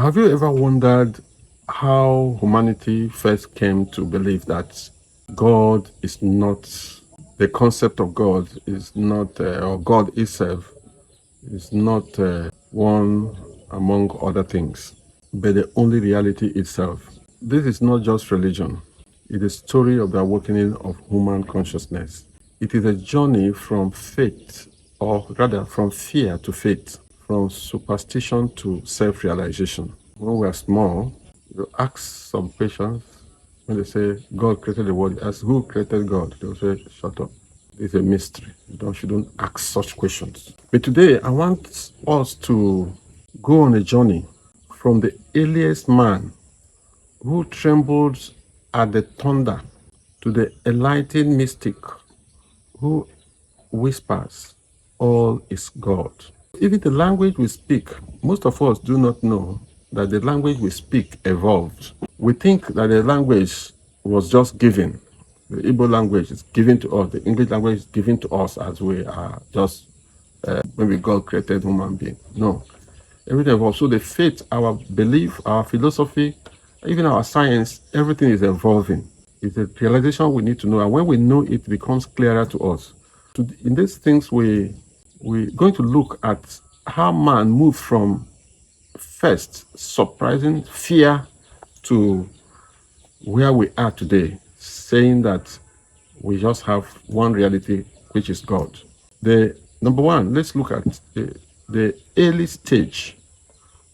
Have you ever wondered how humanity first came to believe that God is not, the concept of God is not, or God itself is not one among other things, but the only reality itself? This is not just religion. It is a story of the awakening of human consciousness. It is a journey from faith, or rather from fear to faith, from superstition to self-realization. When we are small, you ask some questions. When they say God created the world, you ask who created God? They'll say, shut up. It's a mystery. You shouldn't ask such questions. But today, I want us to go on a journey from the earliest man who trembled at the thunder to the enlightened mystic who whispers, all is God. Even the language we speak, most of us do not know that the language we speak evolved. We think that the language was just given. The Igbo language is given to us. The English language is given to us as we are just when God created human being. No. Everything evolves. So the faith, our belief, our philosophy, even our science, everything is evolving. It's a realization we need to know. And when we know it, becomes clearer to us. In these things, we're going to look at how man moved from first surprising fear to where we are today, saying that we just have one reality, which is God. The number one, let's look at the early stage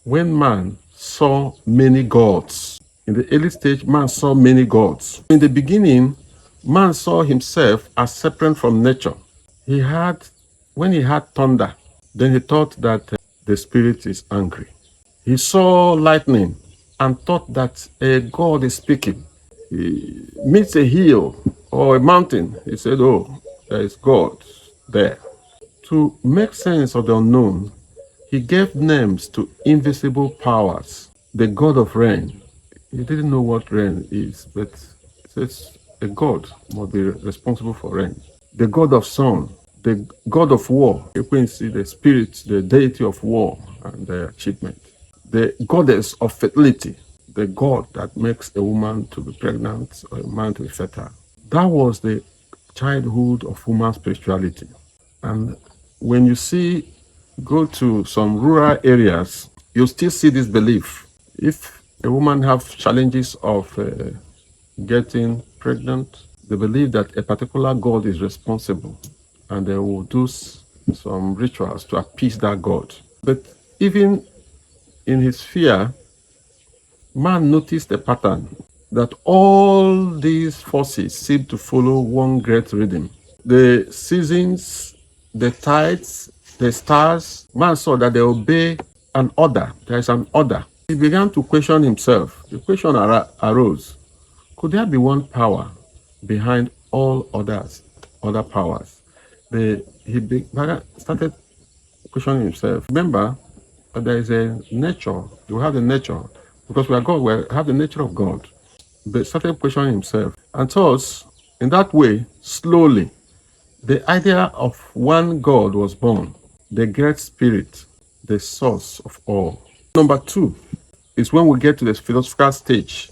when man saw many gods. In the early stage, man saw many gods. In the beginning, man saw himself as separate from nature. When he had thunder, then he thought that the spirit is angry. He saw lightning and thought that a God is speaking. He meets a hill or a mountain. He said, oh, there is God there. To make sense of the unknown, he gave names to invisible powers. The God of rain. He didn't know what rain is, but it says a God must be responsible for rain. The God of sun, the God of war. You can see the spirit, the deity of war and the achievement. The goddess of fertility, the God that makes a woman to be pregnant or a man to be fertile. That was the childhood of human spirituality. And when you go to some rural areas, you still see this belief. If a woman have challenges of getting pregnant, they believe that a particular God is responsible, and they will do some rituals to appease that God. But even in his fear, man noticed a pattern that all these forces seem to follow one great rhythm. The seasons, the tides, the stars, man saw that they obey an order. There is an order. He began to question himself. The question arose, could there be one power behind all other powers? He started questioning himself. Remember, there is a nature. You have the nature. Because we are God, we have the nature of God. But started questioning himself. And thus, in that way, slowly, the idea of one God was born. The great spirit, the source of all. Number two is when we get to the philosophical stage.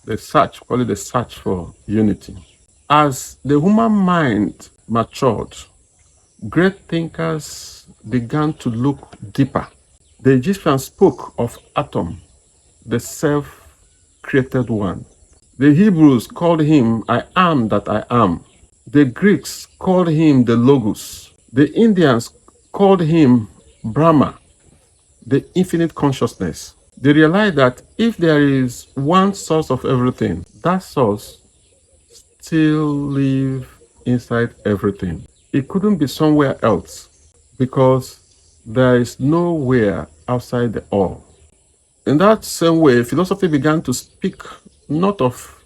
The search, call it the search for unity. As the human mind matured, great thinkers began to look deeper. The Egyptians spoke of atom, the self-created one. The Hebrews called him I am that I am. The Greeks called him the Logos. The Indians called him Brahma, the infinite consciousness. They realized that if there is one source of everything, that source still lives inside everything. It couldn't be somewhere else because there is nowhere outside the all. In that same way, philosophy began to speak not of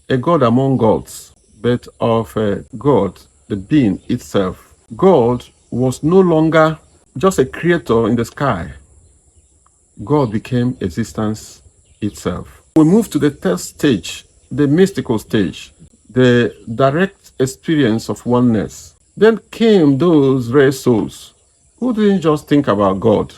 a God among gods, but of a God, the being itself. God was no longer just a creator in the sky. God became existence itself. We move to the third stage, the mystical stage, the direct experience of oneness. Then came those rare souls who didn't just think about God.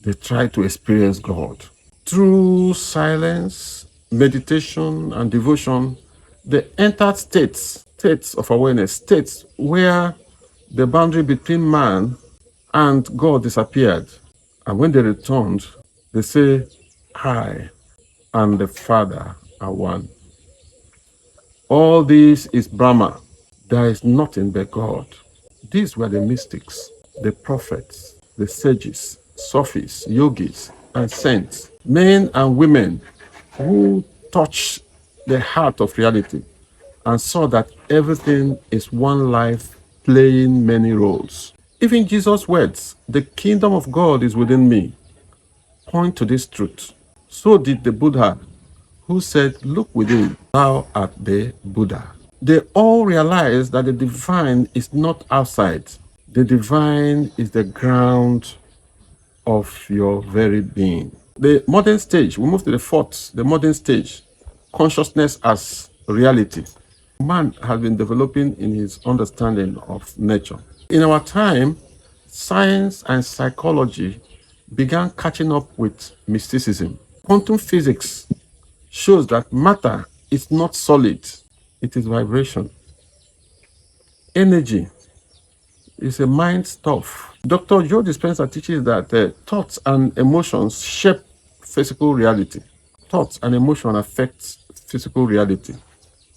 they try to experience God. Through silence, meditation, and devotion, they entered states of awareness, states where the boundary between man and God disappeared. And when they returned, they say, I and the Father are one. All this is Brahma. There is nothing but God. These were the mystics, the prophets, the sages, sophists, yogis, and saints, men and women who touched the heart of reality and saw that everything is one life playing many roles. Even Jesus' words, the kingdom of God is within me, point to this truth. So did the Buddha, who said, look within, thou art the Buddha. They all realized that the divine is not outside. The divine is the ground of your very being. The modern stage, we move to the modern stage, consciousness as reality. Man has been developing in his understanding of nature. In our time, science and psychology began catching up with mysticism. Quantum physics shows that matter is not solid, it is vibration. Energy is a mind stuff. Dr. Joe Dispenza teaches that thoughts and emotions shape physical reality. Thoughts and emotion affect physical reality.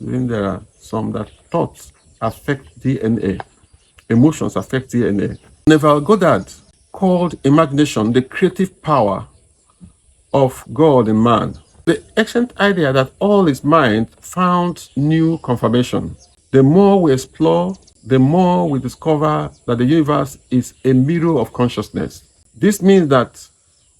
Then there are some that thoughts affect DNA. Emotions affect DNA. Neville Goddard called imagination the creative power of God in man. The ancient idea that all is mind found new confirmation. The more we explore, the more we discover that the universe is a mirror of consciousness. This means that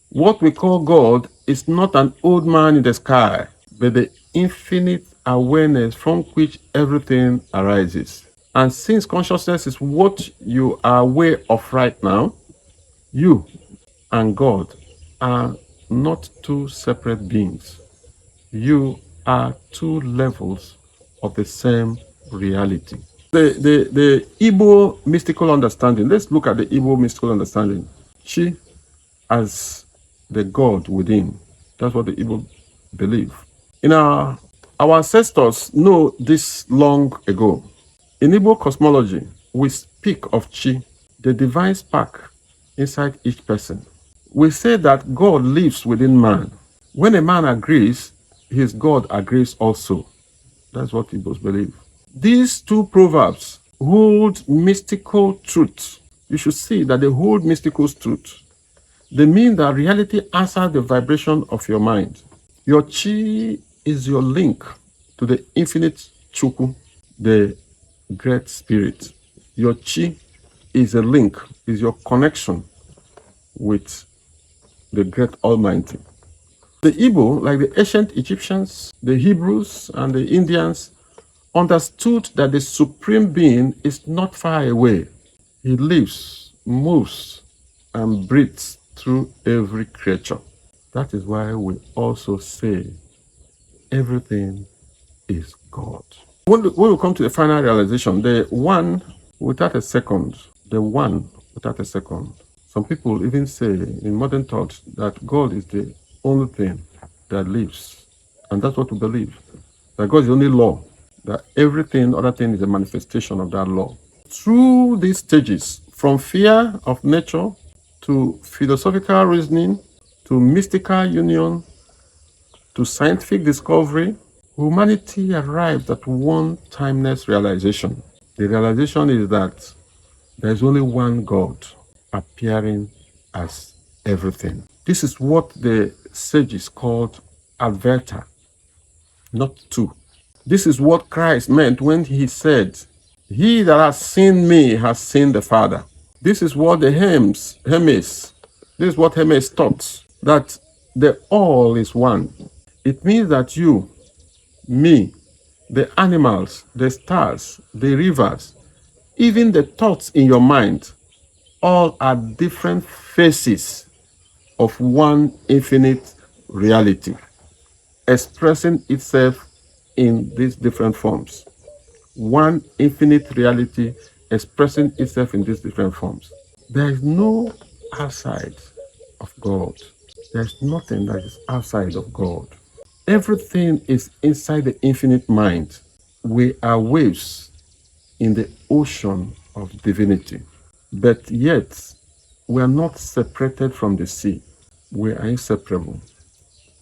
what we call God is not an old man in the sky, but the infinite awareness from which everything arises. And since consciousness is what you are aware of right now, you and God are not two separate beings. You are two levels of the same reality. The Igbo mystical understanding, let's look at the Igbo mystical understanding. Chi as the God within. That's what the Igbo believe. Our ancestors know this long ago. In Igbo cosmology, we speak of Chi, the divine spark inside each person. We say that God lives within man. When a man agrees, his God agrees also. That's what Igbos believe. These two proverbs hold mystical truth. You should see that they hold mystical truth. They mean that reality answers the vibration of your mind. Your chi is your link to the infinite Chukwu, the great spirit. Your chi is a link, is your connection with the great Almighty. The Igbo, like the ancient Egyptians, the Hebrews, and the Indians, understood that the Supreme Being is not far away. He lives, moves, and breathes through every creature. That is why we also say everything is God. When we come to the final realization, the one without a second, the one without a second. Some people even say in modern thought that God is the only thing that lives. And that's what we believe. That God is the only law. That everything, other thing is a manifestation of that law. Through these stages, from fear of nature to philosophical reasoning, to mystical union, to scientific discovery, humanity arrived at one timeless realization. The realization is that there is only one God appearing as everything. This is what the sages called Advaita, not two. This is what Christ meant when he said, he that has seen me has seen the Father. This is what the Hermes taught, that the all is one. It means that you, me, the animals, the stars, the rivers, even the thoughts in your mind, all are different faces of one infinite reality, expressing itself in these different forms. One infinite reality expressing itself in these different forms. There is no outside. of God. There's nothing that is outside of God. Everything is inside the infinite mind. We are waves in the ocean of divinity, but yet we are not separated from the sea. We are inseparable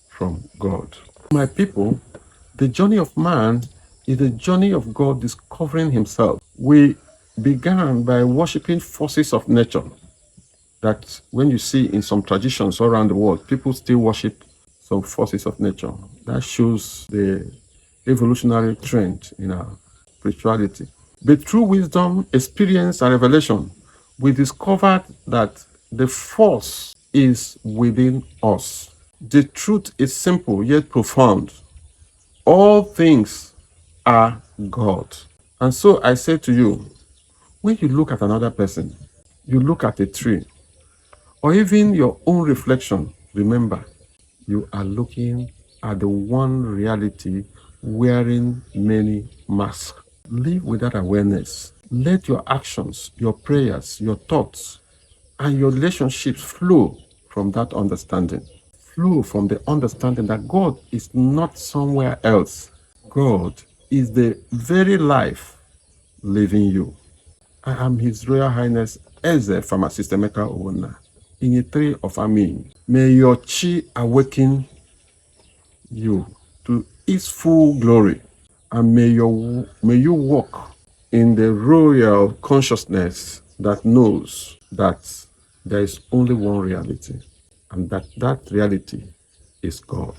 from God. My people, the journey of man is the journey of God discovering himself. We began by worshiping forces of nature that when you see in some traditions all around the world, people still worship some forces of nature. That shows the evolutionary trend in our spirituality. But through wisdom, experience, and revelation, we discovered that the force is within us. The truth is simple yet profound. All things are God. And so I say to you, when you look at another person, you look at a tree, or even your own reflection, remember, you are looking at the one reality wearing many masks. Live with that awareness. Let your actions, your prayers, your thoughts, and your relationships flow from that understanding. Flow from the understanding that God is not somewhere else. God is the very life living you. I am His Royal Highness Eze Pharmacist-Emeka Owona, in a tree of Amin. May your chi awaken you to its full glory, and may you walk in the royal consciousness that knows that there is only one reality, and that reality is God.